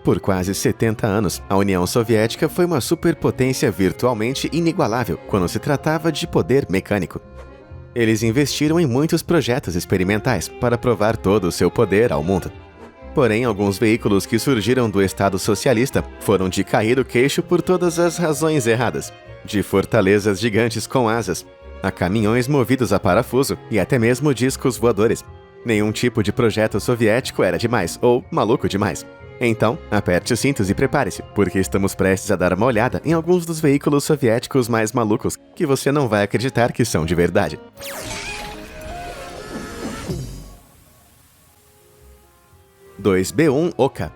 Por quase 70 anos, a União Soviética foi uma superpotência virtualmente inigualável quando se tratava de poder mecânico. Eles investiram em muitos projetos experimentais para provar todo o seu poder ao mundo. Porém, alguns veículos que surgiram do Estado socialista foram de cair o queixo por todas as razões erradas, de fortalezas gigantes com asas, a caminhões movidos a parafuso e até mesmo discos voadores. Nenhum tipo de projeto soviético era demais ou maluco demais. Então, aperte os cintos e prepare-se, porque estamos prestes a dar uma olhada em alguns dos veículos soviéticos mais malucos que você não vai acreditar que são de verdade. (2B1 Oka).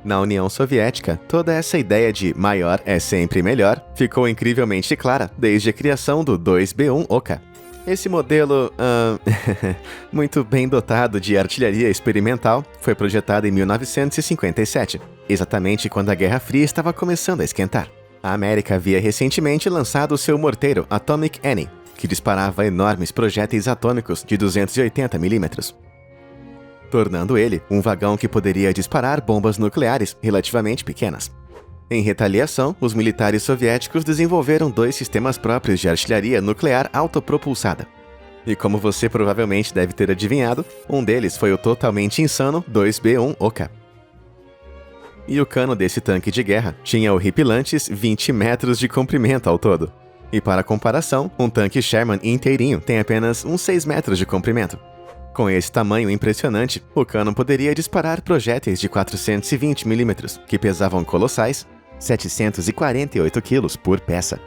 Na União Soviética, toda essa ideia de maior é sempre melhor ficou incrivelmente clara desde a criação do 2B1 Oka. Esse modelo, muito bem dotado de artilharia experimental, foi projetado em 1957, exatamente quando a Guerra Fria estava começando a esquentar. A América havia recentemente lançado seu morteiro Atomic Annie, que disparava enormes projéteis atômicos de 280 mm, tornando ele um vagão que poderia disparar bombas nucleares relativamente pequenas. Em retaliação, os militares soviéticos desenvolveram 2 sistemas próprios de artilharia nuclear autopropulsada. E como você provavelmente deve ter adivinhado, um deles foi o totalmente insano 2B1 Oka. E o cano desse tanque de guerra tinha horripilantes 20 metros de comprimento ao todo. E para comparação, um tanque Sherman inteirinho tem apenas uns 6 metros de comprimento. Com esse tamanho impressionante, o cano poderia disparar projéteis de 420 mm, que pesavam colossais 748 quilos por peça,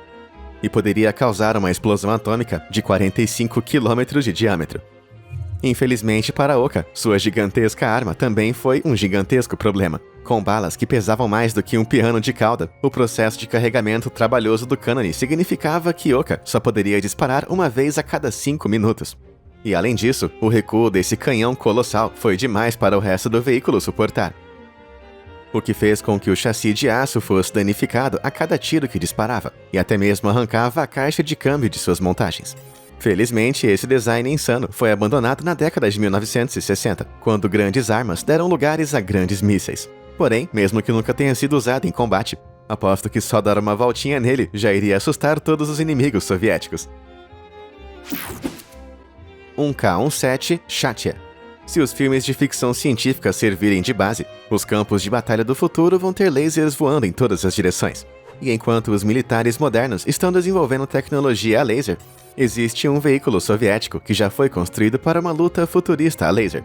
e poderia causar uma explosão atômica de 45 quilômetros de diâmetro. Infelizmente para Oka, sua gigantesca arma também foi um gigantesco problema. Com balas que pesavam mais do que um piano de cauda, o processo de carregamento trabalhoso do cânone significava que Oka só poderia disparar uma vez a cada 5 minutos. E além disso, o recuo desse canhão colossal foi demais para o resto do veículo suportar, o que fez com que o chassi de aço fosse danificado a cada tiro que disparava, e até mesmo arrancava a caixa de câmbio de suas montagens. Felizmente, esse design insano foi abandonado na década de 1960, quando grandes armas deram lugares a grandes mísseis. Porém, mesmo que nunca tenha sido usado em combate, aposto que só dar uma voltinha nele já iria assustar todos os inimigos soviéticos. 1K-17 Shatia. Se os filmes de ficção científica servirem de base, os campos de batalha do futuro vão ter lasers voando em todas as direções. E enquanto os militares modernos estão desenvolvendo tecnologia a laser, existe um veículo soviético que já foi construído para uma luta futurista a laser.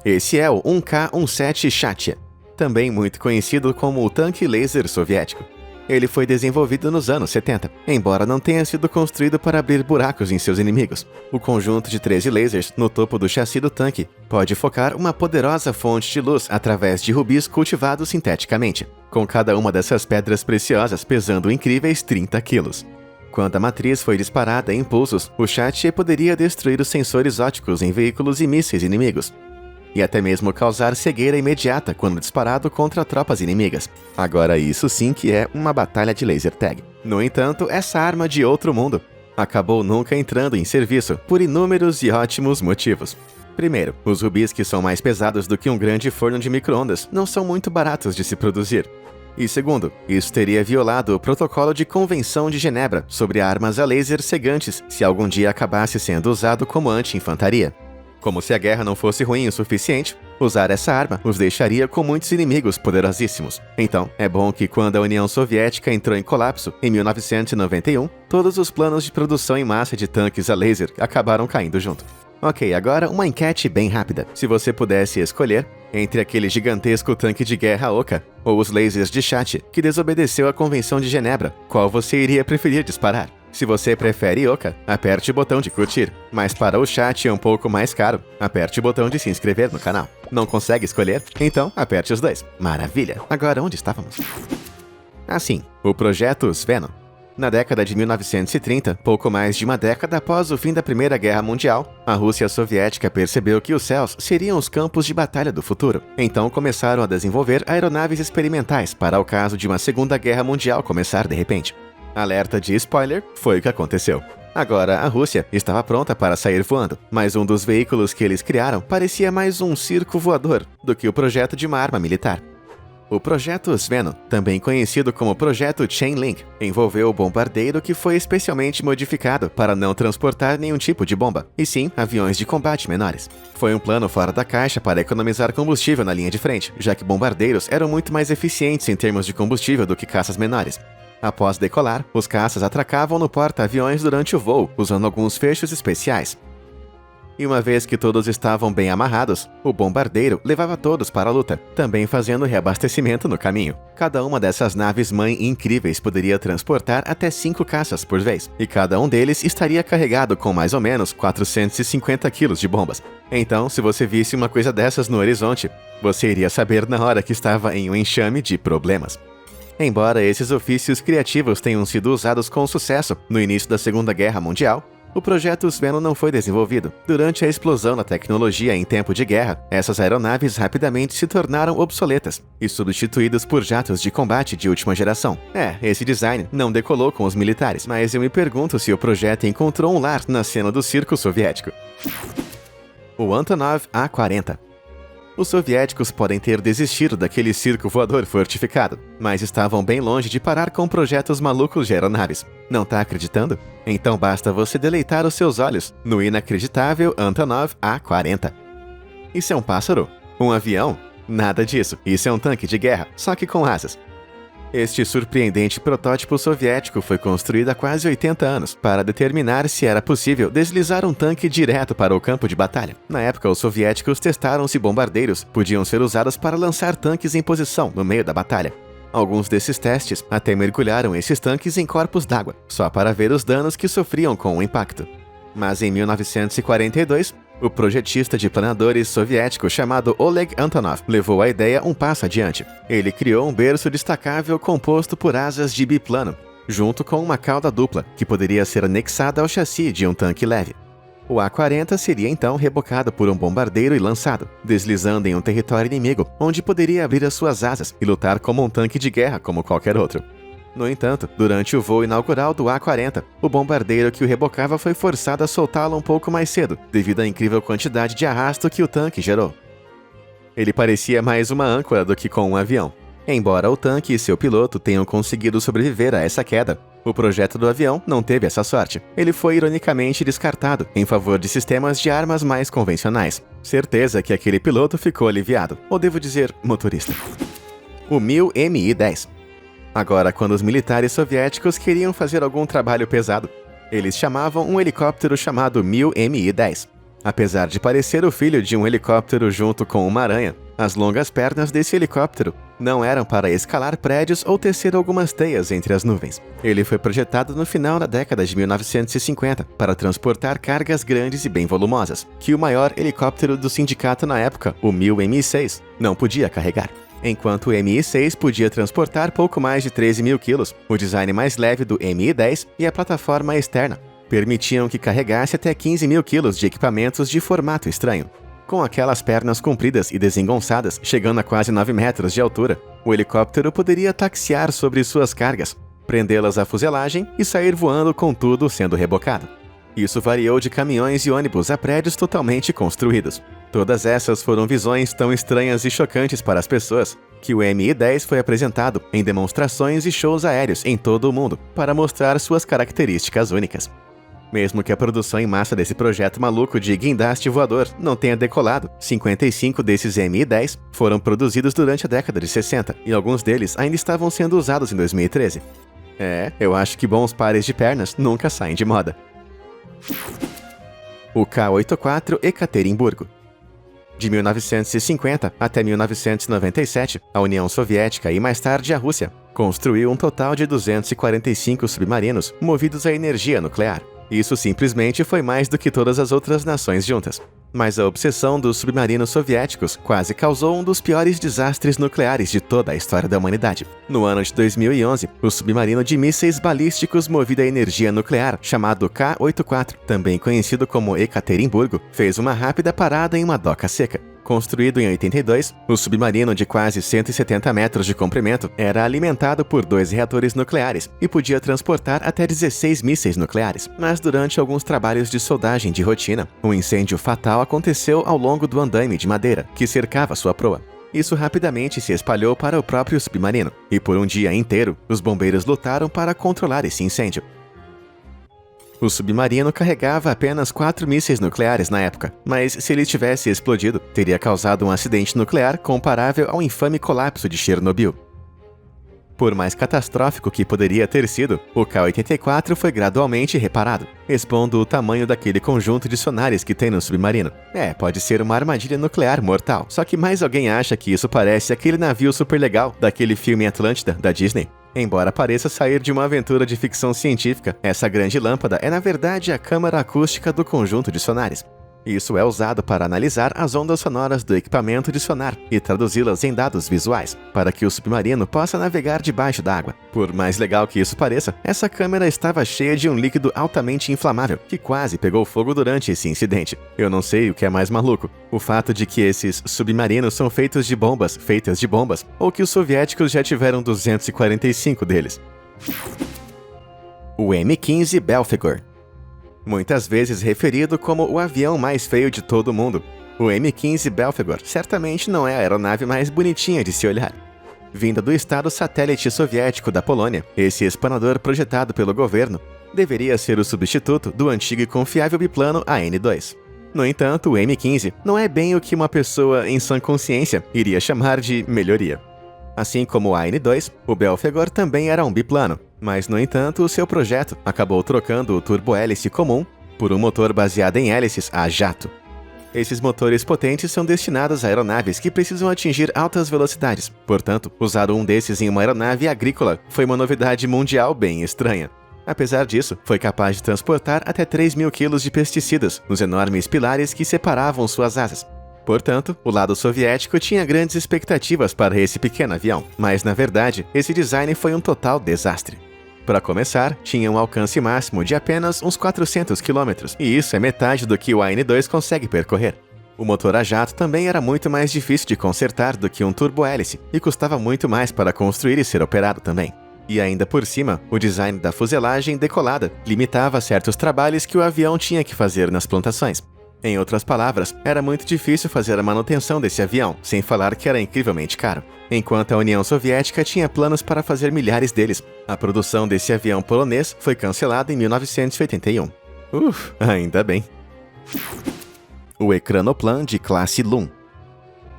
Esse é o 1K-17 Shatia, também muito conhecido como o tanque laser soviético. Ele foi desenvolvido nos anos 70, embora não tenha sido construído para abrir buracos em seus inimigos. O conjunto de 13 lasers no topo do chassi do tanque pode focar uma poderosa fonte de luz através de rubis cultivados sinteticamente, com cada uma dessas pedras preciosas pesando incríveis 30 quilos. Quando a matriz foi disparada em impulsos, o Shatia poderia destruir os sensores ópticos em veículos e mísseis inimigos, e até mesmo causar cegueira imediata quando disparado contra tropas inimigas. Agora isso sim que é uma batalha de laser tag. No entanto, essa arma de outro mundo acabou nunca entrando em serviço por inúmeros e ótimos motivos. Primeiro, os rubis, que são mais pesados do que um grande forno de micro-ondas, não são muito baratos de se produzir. E segundo, isso teria violado o protocolo de Convenção de Genebra sobre armas a laser cegantes se algum dia acabasse sendo usado como anti-infantaria. Como se a guerra não fosse ruim o suficiente, usar essa arma os deixaria com muitos inimigos poderosíssimos. Então, é bom que quando a União Soviética entrou em colapso, em 1991, todos os planos de produção em massa de tanques a laser acabaram caindo junto. Ok, agora uma enquete bem rápida. Se você pudesse escolher entre aquele gigantesco tanque de guerra Oka ou os lasers de Shatia, que desobedeceu à Convenção de Genebra, qual você iria preferir disparar? Se você prefere Oka, aperte o botão de curtir, mas para o Shatia um pouco mais caro, aperte o botão de se inscrever no canal. Não consegue escolher? Então aperte os dois. Maravilha! Agora onde estávamos? Assim, o projeto Sveno. Na década de 1930, pouco mais de uma década após o fim da Primeira Guerra Mundial, a Rússia soviética percebeu que os céus seriam os campos de batalha do futuro. Então começaram a desenvolver aeronaves experimentais para o caso de uma Segunda Guerra Mundial começar de repente. Alerta de spoiler, foi o que aconteceu. Agora, a Rússia estava pronta para sair voando, mas um dos veículos que eles criaram parecia mais um circo voador do que o projeto de uma arma militar. O Projeto Sveno, também conhecido como Projeto Chainlink, envolveu o bombardeiro que foi especialmente modificado para não transportar nenhum tipo de bomba, e sim aviões de combate menores. Foi um plano fora da caixa para economizar combustível na linha de frente, já que bombardeiros eram muito mais eficientes em termos de combustível do que caças menores. Após decolar, os caças atracavam no porta-aviões durante o voo, usando alguns fechos especiais. E uma vez que todos estavam bem amarrados, o bombardeiro levava todos para a luta, também fazendo reabastecimento no caminho. Cada uma dessas naves-mãe incríveis poderia transportar até 5 caças por vez, e cada um deles estaria carregado com mais ou menos 450 quilos de bombas. Então, se você visse uma coisa dessas no horizonte, você iria saber na hora que estava em um enxame de problemas. Embora esses ofícios criativos tenham sido usados com sucesso no início da Segunda Guerra Mundial, o Projeto Sveno não foi desenvolvido. Durante a explosão da tecnologia em tempo de guerra, essas aeronaves rapidamente se tornaram obsoletas e substituídas por jatos de combate de última geração. Esse design não decolou com os militares, mas eu me pergunto se o projeto encontrou um lar na cena do circo soviético. O Antonov A-40. Os soviéticos podem ter desistido daquele circo voador fortificado, mas estavam bem longe de parar com projetos malucos de aeronaves. Não tá acreditando? Então basta você deleitar os seus olhos no inacreditável Antonov A-40. Isso é um pássaro? Um avião? Nada disso. Isso é um tanque de guerra, só que com asas. Este surpreendente protótipo soviético foi construído há quase 80 anos para determinar se era possível deslizar um tanque direto para o campo de batalha. Na época, os soviéticos testaram se bombardeiros podiam ser usados para lançar tanques em posição no meio da batalha. Alguns desses testes até mergulharam esses tanques em corpos d'água, só para ver os danos que sofriam com o impacto. Mas em 1942, o projetista de planadores soviético chamado Oleg Antonov levou a ideia um passo adiante. Ele criou um berço destacável composto por asas de biplano, junto com uma cauda dupla, que poderia ser anexada ao chassi de um tanque leve. O A-40 seria então rebocado por um bombardeiro e lançado, deslizando em um território inimigo, onde poderia abrir as suas asas e lutar como um tanque de guerra como qualquer outro. No entanto, durante o voo inaugural do A-40, o bombardeiro que o rebocava foi forçado a soltá-lo um pouco mais cedo, devido à incrível quantidade de arrasto que o tanque gerou. Ele parecia mais uma âncora do que com um avião. Embora o tanque e seu piloto tenham conseguido sobreviver a essa queda, o projeto do avião não teve essa sorte. Ele foi ironicamente descartado em favor de sistemas de armas mais convencionais. Certeza que aquele piloto ficou aliviado, ou devo dizer, motorista. O MiL-Mi-10. Agora, quando os militares soviéticos queriam fazer algum trabalho pesado, eles chamavam um helicóptero chamado MiL-Mi-10. Apesar de parecer o filho de um helicóptero junto com uma aranha, as longas pernas desse helicóptero não eram para escalar prédios ou tecer algumas teias entre as nuvens. Ele foi projetado no final da década de 1950 para transportar cargas grandes e bem volumosas, que o maior helicóptero do sindicato na época, o MiL-Mi-6, não podia carregar. Enquanto o Mi-6 podia transportar pouco mais de 13 mil quilos, o design mais leve do Mi-10 e a plataforma externa permitiam que carregasse até 15 mil quilos de equipamentos de formato estranho. Com aquelas pernas compridas e desengonçadas, chegando a quase 9 metros de altura, o helicóptero poderia taxiar sobre suas cargas, prendê-las à fuselagem e sair voando com tudo sendo rebocado. Isso variou de caminhões e ônibus a prédios totalmente construídos. Todas essas foram visões tão estranhas e chocantes para as pessoas, que o Mi-10 foi apresentado em demonstrações e shows aéreos em todo o mundo para mostrar suas características únicas. Mesmo que a produção em massa desse projeto maluco de guindaste voador não tenha decolado, 55 desses Mi-10 foram produzidos durante a década de 60 e alguns deles ainda estavam sendo usados em 2013. Eu acho que bons pares de pernas nunca saem de moda. O K-84 Ekaterimburgo. De 1950 até 1997, a União Soviética e mais tarde a Rússia construiu um total de 245 submarinos movidos a energia nuclear. Isso simplesmente foi mais do que todas as outras nações juntas. Mas a obsessão dos submarinos soviéticos quase causou um dos piores desastres nucleares de toda a história da humanidade. No ano de 2011, o submarino de mísseis balísticos movido a energia nuclear, chamado K-84, também conhecido como Ekaterimburgo, fez uma rápida parada em uma doca seca. Construído em 82, o submarino de quase 170 metros de comprimento era alimentado por 2 reatores nucleares e podia transportar até 16 mísseis nucleares. Mas durante alguns trabalhos de soldagem de rotina, um incêndio fatal aconteceu ao longo do andaime de madeira que cercava sua proa. Isso rapidamente se espalhou para o próprio submarino, e por um dia inteiro, os bombeiros lutaram para controlar esse incêndio. O submarino carregava apenas 4 mísseis nucleares na época, mas se ele tivesse explodido, teria causado um acidente nuclear comparável ao infame colapso de Chernobyl. Por mais catastrófico que poderia ter sido, o K-84 foi gradualmente reparado, expondo o tamanho daquele conjunto de sonares que tem no submarino. Pode ser uma armadilha nuclear mortal, só que mais alguém acha que isso parece aquele navio super legal daquele filme Atlântida, da Disney. Embora pareça sair de uma aventura de ficção científica, essa grande lâmpada é na verdade a câmara acústica do conjunto de sonares. Isso é usado para analisar as ondas sonoras do equipamento de sonar e traduzi-las em dados visuais, para que o submarino possa navegar debaixo d'água. Por mais legal que isso pareça, essa câmera estava cheia de um líquido altamente inflamável, que quase pegou fogo durante esse incidente. Eu não sei o que é mais maluco, o fato de que esses submarinos são feitas de bombas, ou que os soviéticos já tiveram 245 deles. O M-15 Belphegor. Muitas vezes referido como o avião mais feio de todo o mundo, o M-15 Belphegor certamente não é a aeronave mais bonitinha de se olhar. Vinda do estado satélite soviético da Polônia, esse espanador projetado pelo governo deveria ser o substituto do antigo e confiável biplano AN-2. No entanto, o M-15 não é bem o que uma pessoa em sã consciência iria chamar de melhoria. Assim como o AN-2, o Belphegor também era um biplano, mas, no entanto, o seu projeto acabou trocando o turbo-hélice comum por um motor baseado em hélices a jato. Esses motores potentes são destinados a aeronaves que precisam atingir altas velocidades, portanto, usar um desses em uma aeronave agrícola foi uma novidade mundial bem estranha. Apesar disso, foi capaz de transportar até 3.000 quilos de pesticidas nos enormes pilares que separavam suas asas. Portanto, o lado soviético tinha grandes expectativas para esse pequeno avião, mas na verdade, esse design foi um total desastre. Para começar, tinha um alcance máximo de apenas uns 400 km, e isso é metade do que o AN-2 consegue percorrer. O motor a jato também era muito mais difícil de consertar do que um turbo-hélice, e custava muito mais para construir e ser operado também. E ainda por cima, o design da fuselagem decolada limitava certos trabalhos que o avião tinha que fazer nas plantações. Em outras palavras, era muito difícil fazer a manutenção desse avião, sem falar que era incrivelmente caro. Enquanto a União Soviética tinha planos para fazer milhares deles, a produção desse avião polonês foi cancelada em 1981. Ainda bem. O Ekranoplan de classe Lum.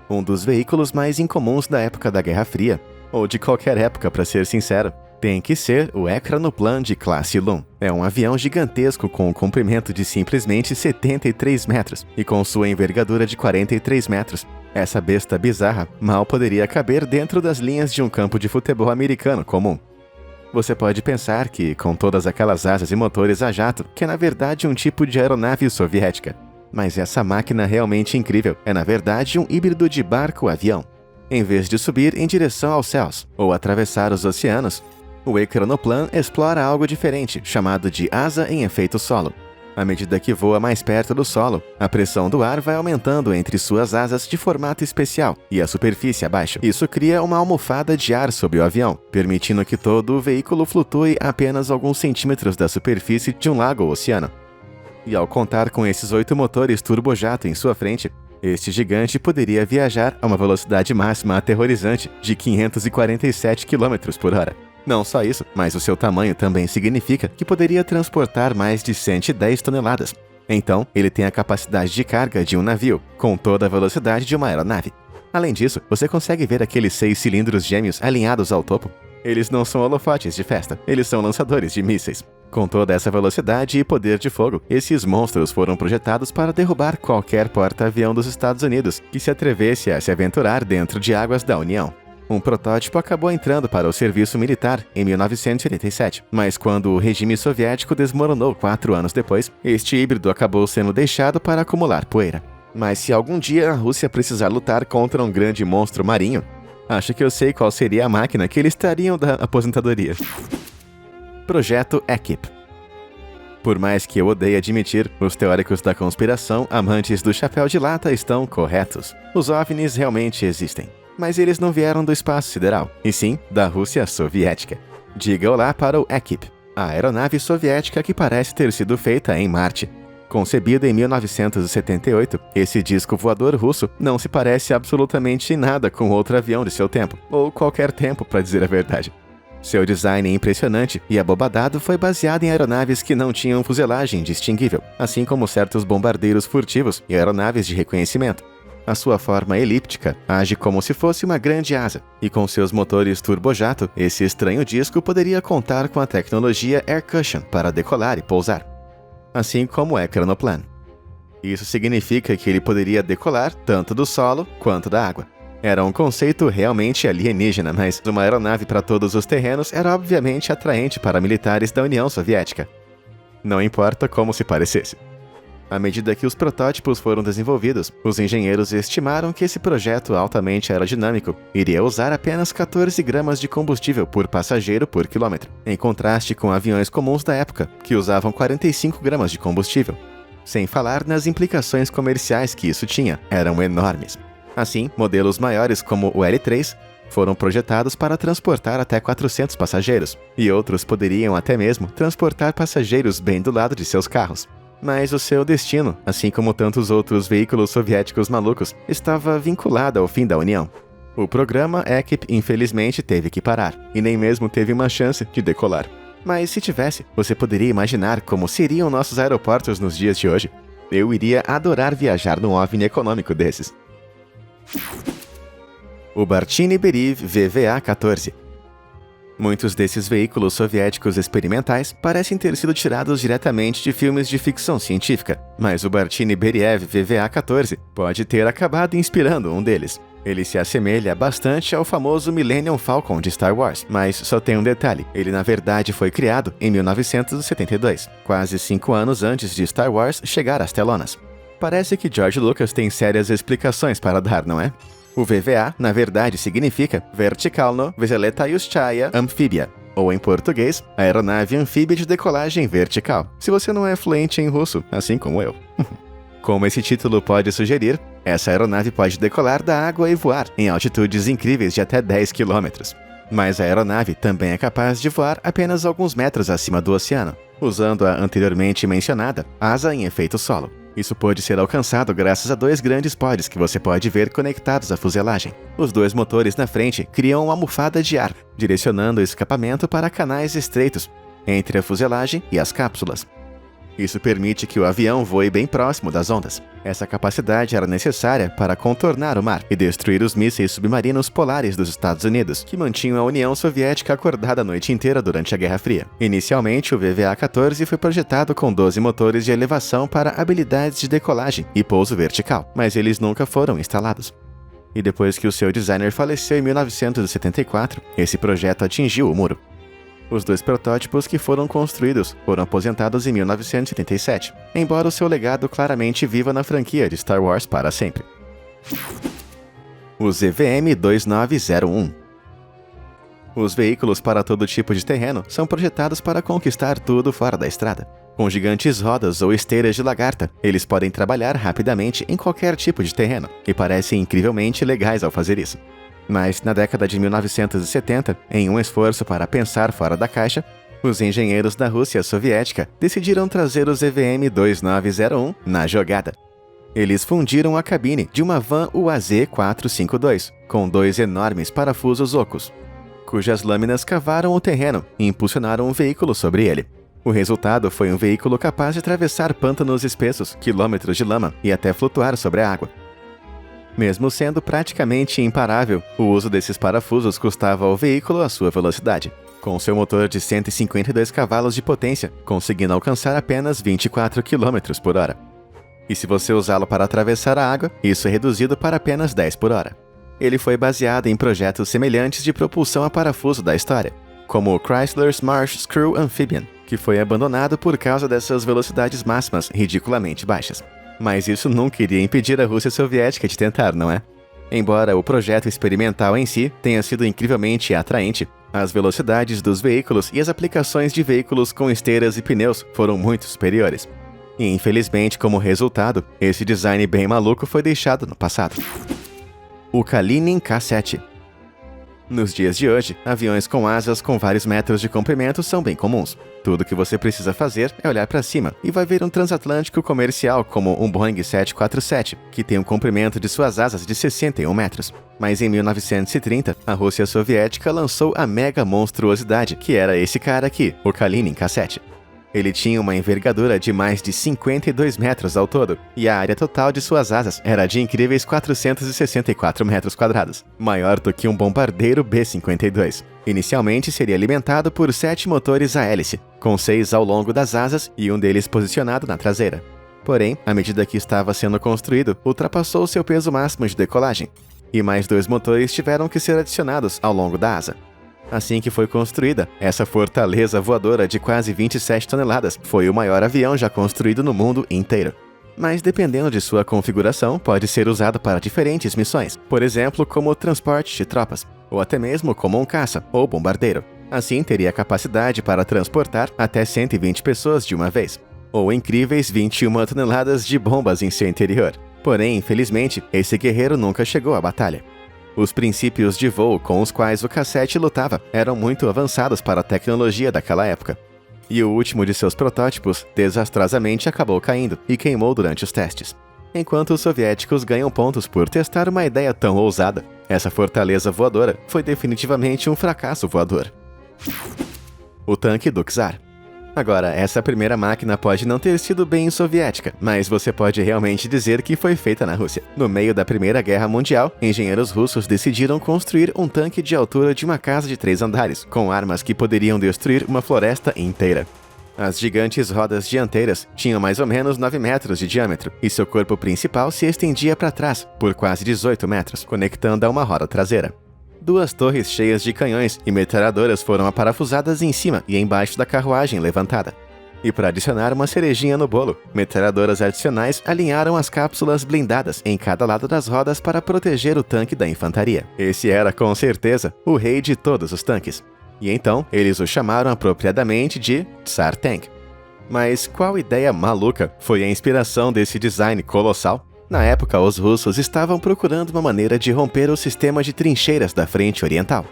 Um dos veículos mais incomuns da época da Guerra Fria, ou de qualquer época para ser sincero, tem que ser o Ekranoplan de classe Lum. É um avião gigantesco com um comprimento de simplesmente 73 metros e com sua envergadura de 43 metros. Essa besta bizarra mal poderia caber dentro das linhas de um campo de futebol americano comum. Você pode pensar que, com todas aquelas asas e motores a jato, que é na verdade um tipo de aeronave soviética. Mas essa máquina realmente incrível é na verdade um híbrido de barco-avião. Em vez de subir em direção aos céus ou atravessar os oceanos, o Ekranoplan explora algo diferente, chamado de asa em efeito solo. À medida que voa mais perto do solo, a pressão do ar vai aumentando entre suas asas de formato especial e a superfície abaixo. Isso cria uma almofada de ar sobre o avião, permitindo que todo o veículo flutue a apenas alguns centímetros da superfície de um lago ou oceano. E ao contar com esses 8 motores turbojato em sua frente, este gigante poderia viajar a uma velocidade máxima aterrorizante de 547 km por hora. Não só isso, mas o seu tamanho também significa que poderia transportar mais de 110 toneladas. Então, ele tem a capacidade de carga de um navio, com toda a velocidade de uma aeronave. Além disso, você consegue ver aqueles 6 cilindros gêmeos alinhados ao topo? Eles não são holofotes de festa, eles são lançadores de mísseis. Com toda essa velocidade e poder de fogo, esses monstros foram projetados para derrubar qualquer porta-avião dos Estados Unidos que se atrevesse a se aventurar dentro de águas da União. Um protótipo acabou entrando para o serviço militar em 1987, mas quando o regime soviético desmoronou 4 anos depois, este híbrido acabou sendo deixado para acumular poeira. Mas se algum dia a Rússia precisar lutar contra um grande monstro marinho, acho que eu sei qual seria a máquina que eles trariam da aposentadoria. Projeto Ekip. Por mais que eu odeie admitir, os teóricos da conspiração, amantes do chapéu de lata, estão corretos. Os OVNIs realmente existem. Mas eles não vieram do espaço sideral, e sim da Rússia soviética. Diga olá para o Ekip, a aeronave soviética que parece ter sido feita em Marte. Concebido em 1978, esse disco voador russo não se parece absolutamente em nada com outro avião de seu tempo, ou qualquer tempo, para dizer a verdade. Seu design impressionante e abobadado foi baseado em aeronaves que não tinham fuselagem distinguível, assim como certos bombardeiros furtivos e aeronaves de reconhecimento. A sua forma elíptica age como se fosse uma grande asa, e com seus motores turbojato, esse estranho disco poderia contar com a tecnologia Air Cushion para decolar e pousar, assim como é Chronoplan. Isso significa que ele poderia decolar tanto do solo quanto da água. Era um conceito realmente alienígena, mas uma aeronave para todos os terrenos era obviamente atraente para militares da União Soviética. Não importa como se parecesse. À medida que os protótipos foram desenvolvidos, os engenheiros estimaram que esse projeto altamente aerodinâmico iria usar apenas 14 gramas de combustível por passageiro por quilômetro, em contraste com aviões comuns da época, que usavam 45 gramas de combustível. Sem falar nas implicações comerciais que isso tinha, eram enormes. Assim, modelos maiores como o L-3 foram projetados para transportar até 400 passageiros, e outros poderiam até mesmo transportar passageiros bem do lado de seus carros. Mas o seu destino, assim como tantos outros veículos soviéticos malucos, estava vinculado ao fim da União. O programa Ekip infelizmente teve que parar, e nem mesmo teve uma chance de decolar. Mas se tivesse, você poderia imaginar como seriam nossos aeroportos nos dias de hoje? Eu iria adorar viajar num OVNI econômico desses. O Bartini Beriv VVA-14. Muitos desses veículos soviéticos experimentais parecem ter sido tirados diretamente de filmes de ficção científica, mas o Bartini Beriev VVA-14 pode ter acabado inspirando um deles. Ele se assemelha bastante ao famoso Millennium Falcon de Star Wars, mas só tem um detalhe: ele na verdade foi criado em 1972, quase 5 anos antes de Star Wars chegar às telonas. Parece que George Lucas tem sérias explicações para dar, não é? O VVA, na verdade, significa Vertikalno Vzletayushchaya Amphibia, ou em português, Aeronave Anfíbia de Decolagem Vertical, se você não é fluente em russo, assim como eu. Como esse título pode sugerir, essa aeronave pode decolar da água e voar em altitudes incríveis de até 10 km. Mas a aeronave também é capaz de voar apenas alguns metros acima do oceano, usando a anteriormente mencionada asa em efeito solo. Isso pode ser alcançado graças a 2 grandes pods que você pode ver conectados à fuselagem. Os 2 motores na frente criam uma almofada de ar, direcionando o escapamento para canais estreitos entre a fuselagem e as cápsulas. Isso permite que o avião voe bem próximo das ondas. Essa capacidade era necessária para contornar o mar e destruir os mísseis submarinos polares dos Estados Unidos, que mantinham a União Soviética acordada a noite inteira durante a Guerra Fria. Inicialmente, o VVA-14 foi projetado com 12 motores de elevação para habilidades de decolagem e pouso vertical, mas eles nunca foram instalados. E depois que o seu designer faleceu em 1974, esse projeto atingiu o muro. Os 2 protótipos que foram construídos foram aposentados em 1977, embora o seu legado claramente viva na franquia de Star Wars para sempre. O ZVM-2901. Os veículos para todo tipo de terreno são projetados para conquistar tudo fora da estrada. Com gigantes rodas ou esteiras de lagarta, eles podem trabalhar rapidamente em qualquer tipo de terreno, e parecem incrivelmente legais ao fazer isso. Mas, na década de 1970, em um esforço para pensar fora da caixa, os engenheiros da Rússia soviética decidiram trazer o ZVM-2901 na jogada. Eles fundiram a cabine de uma van UAZ-452 com 2 enormes parafusos ocos, cujas lâminas cavaram o terreno e impulsionaram um veículo sobre ele. O resultado foi um veículo capaz de atravessar pântanos espessos, quilômetros de lama e até flutuar sobre a água. Mesmo sendo praticamente imparável, o uso desses parafusos custava ao veículo a sua velocidade, com seu motor de 152 cavalos de potência, conseguindo alcançar apenas 24 km por hora. E se você usá-lo para atravessar a água, isso é reduzido para apenas 10 por hora. Ele foi baseado em projetos semelhantes de propulsão a parafuso da história, como o Chrysler's Marsh Screw Amphibian, que foi abandonado por causa dessas velocidades máximas ridiculamente baixas. Mas isso nunca iria impedir a Rússia soviética de tentar, não é? Embora o projeto experimental em si tenha sido incrivelmente atraente, as velocidades dos veículos e as aplicações de veículos com esteiras e pneus foram muito superiores. E infelizmente, como resultado, esse design bem maluco foi deixado no passado. O Kalinin K-7. Nos dias de hoje, aviões com asas com vários metros de comprimento são bem comuns. Tudo que você precisa fazer é olhar para cima e vai ver um transatlântico comercial como um Boeing 747, que tem um comprimento de suas asas de 61 metros. Mas em 1930, a Rússia soviética lançou a mega monstruosidade, que era esse cara aqui, o Kalinin K-7. Ele tinha uma envergadura de mais de 52 metros ao todo, e a área total de suas asas era de incríveis 464 metros quadrados, maior do que um bombardeiro B-52. Inicialmente seria alimentado por 7 motores a hélice, com 6 ao longo das asas e um deles posicionado na traseira. Porém, à medida que estava sendo construído, ultrapassou seu peso máximo de decolagem, e mais 2 motores tiveram que ser adicionados ao longo da asa. Assim que foi construída, essa fortaleza voadora de quase 27 toneladas foi o maior avião já construído no mundo inteiro. Mas dependendo de sua configuração, pode ser usado para diferentes missões, por exemplo, como transporte de tropas, ou até mesmo como um caça ou bombardeiro. Assim, teria capacidade para transportar até 120 pessoas de uma vez, ou incríveis 21 toneladas de bombas em seu interior. Porém, infelizmente, esse guerreiro nunca chegou à batalha. Os princípios de voo com os quais o K-7 lutava eram muito avançados para a tecnologia daquela época. E o último de seus protótipos desastrosamente acabou caindo e queimou durante os testes. Enquanto os soviéticos ganham pontos por testar uma ideia tão ousada, essa fortaleza voadora foi definitivamente um fracasso voador. O tanque do Czar. Agora, essa primeira máquina pode não ter sido bem soviética, mas você pode realmente dizer que foi feita na Rússia. No meio da Primeira Guerra Mundial, engenheiros russos decidiram construir um tanque de altura de uma casa de 3 andares, com armas que poderiam destruir uma floresta inteira. As gigantes rodas dianteiras tinham mais ou menos 9 metros de diâmetro, e seu corpo principal se estendia para trás, por quase 18 metros, conectando a uma roda traseira. 2 torres cheias de canhões e metralhadoras foram aparafusadas em cima e embaixo da carruagem levantada. E para adicionar uma cerejinha no bolo, metralhadoras adicionais alinharam as cápsulas blindadas em cada lado das rodas para proteger o tanque da infantaria. Esse era, com certeza, o rei de todos os tanques. E então, eles o chamaram apropriadamente de Tsar Tank. Mas qual ideia maluca foi a inspiração desse design colossal? Na época, os russos estavam procurando uma maneira de romper o sistema de trincheiras da frente oriental.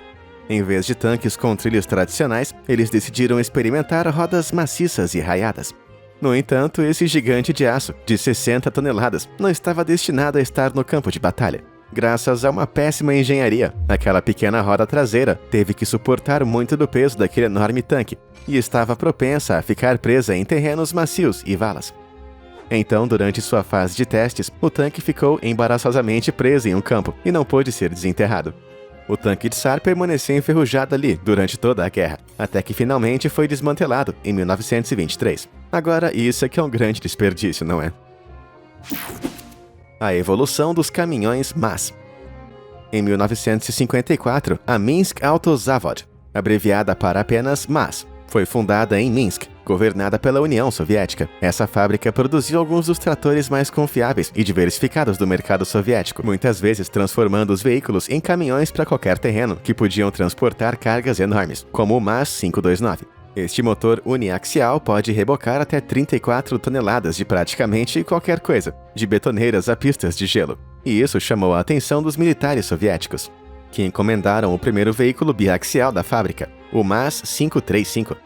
Em vez de tanques com trilhos tradicionais, eles decidiram experimentar rodas maciças e raiadas. No entanto, esse gigante de aço, de 60 toneladas, não estava destinado a estar no campo de batalha. Graças a uma péssima engenharia, aquela pequena roda traseira teve que suportar muito do peso daquele enorme tanque e estava propensa a ficar presa em terrenos macios e valas. Então, durante sua fase de testes, o tanque ficou embaraçosamente preso em um campo e não pôde ser desenterrado. O tanque de Tsar permaneceu enferrujado ali durante toda a guerra, até que finalmente foi desmantelado em 1923. Agora, isso é que é um grande desperdício, não é? A evolução dos caminhões MAZ. Em 1954, a Minsk Autozavod, abreviada para apenas MAZ, foi fundada em Minsk, governada pela União Soviética. Essa fábrica produziu alguns dos tratores mais confiáveis e diversificados do mercado soviético, muitas vezes transformando os veículos em caminhões para qualquer terreno, que podiam transportar cargas enormes, como o MAZ 529. Este motor uniaxial pode rebocar até 34 toneladas de praticamente qualquer coisa, de betoneiras a pistas de gelo. E isso chamou a atenção dos militares soviéticos, que encomendaram o primeiro veículo biaxial da fábrica, o MAZ 535.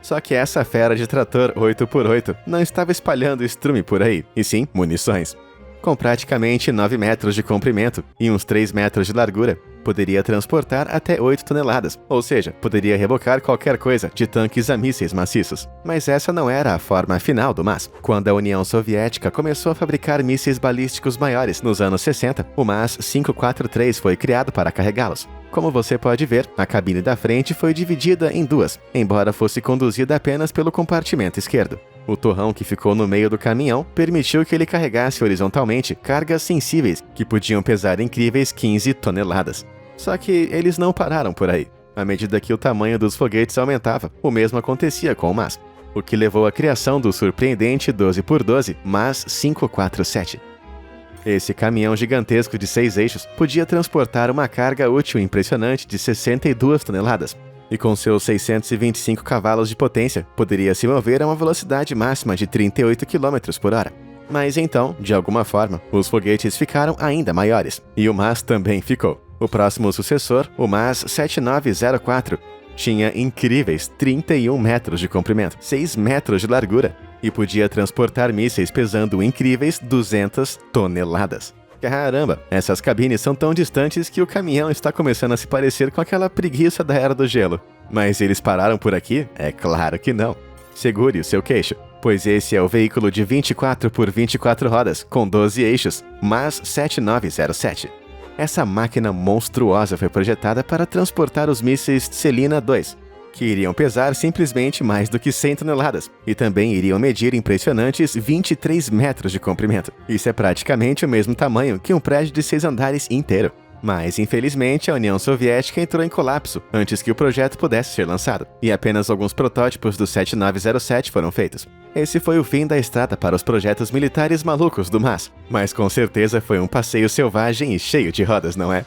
Só que essa fera de trator 8x8 não estava espalhando estrume por aí, e sim munições. Com praticamente 9 metros de comprimento e uns 3 metros de largura, poderia transportar até 8 toneladas, ou seja, poderia rebocar qualquer coisa, de tanques a mísseis maciços. Mas essa não era a forma final do MAZ. Quando a União Soviética começou a fabricar mísseis balísticos maiores nos anos 60, o MAZ 543 foi criado para carregá-los. Como você pode ver, a cabine da frente foi dividida em 2, embora fosse conduzida apenas pelo compartimento esquerdo. O torrão que ficou no meio do caminhão permitiu que ele carregasse horizontalmente cargas sensíveis que podiam pesar incríveis 15 toneladas. Só que eles não pararam por aí. À medida que o tamanho dos foguetes aumentava, o mesmo acontecia com o MAZ, o que levou à criação do surpreendente 12x12 MAZ 547. Esse caminhão gigantesco de 6 eixos podia transportar uma carga útil impressionante de 62 toneladas, e com seus 625 cavalos de potência, poderia se mover a uma velocidade máxima de 38 km por hora. Mas então, de alguma forma, os foguetes ficaram ainda maiores, e o MAZ também ficou. O próximo sucessor, o MAS 7904, tinha incríveis 31 metros de comprimento, 6 metros de largura e podia transportar mísseis pesando incríveis 200 toneladas. Caramba, essas cabines são tão distantes que o caminhão está começando a se parecer com aquela preguiça da Era do Gelo. Mas eles pararam por aqui? É claro que não. Segure o seu queixo, pois esse é o veículo de 24 por 24 rodas, com 12 eixos, MAS 7907. Essa máquina monstruosa foi projetada para transportar os mísseis Tselina II, que iriam pesar simplesmente mais do que 100 toneladas, e também iriam medir impressionantes 23 metros de comprimento. Isso é praticamente o mesmo tamanho que um prédio de 6 andares inteiro. Mas, infelizmente, a União Soviética entrou em colapso antes que o projeto pudesse ser lançado, e apenas alguns protótipos do 7907 foram feitos. Esse foi o fim da estrada para os projetos militares malucos do MAS, mas com certeza foi um passeio selvagem e cheio de rodas, não é?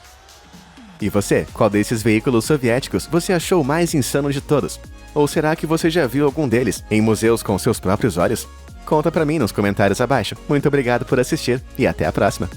E você, qual desses veículos soviéticos você achou o mais insano de todos? Ou será que você já viu algum deles em museus com seus próprios olhos? Conta pra mim nos comentários abaixo. Muito obrigado por assistir e até a próxima!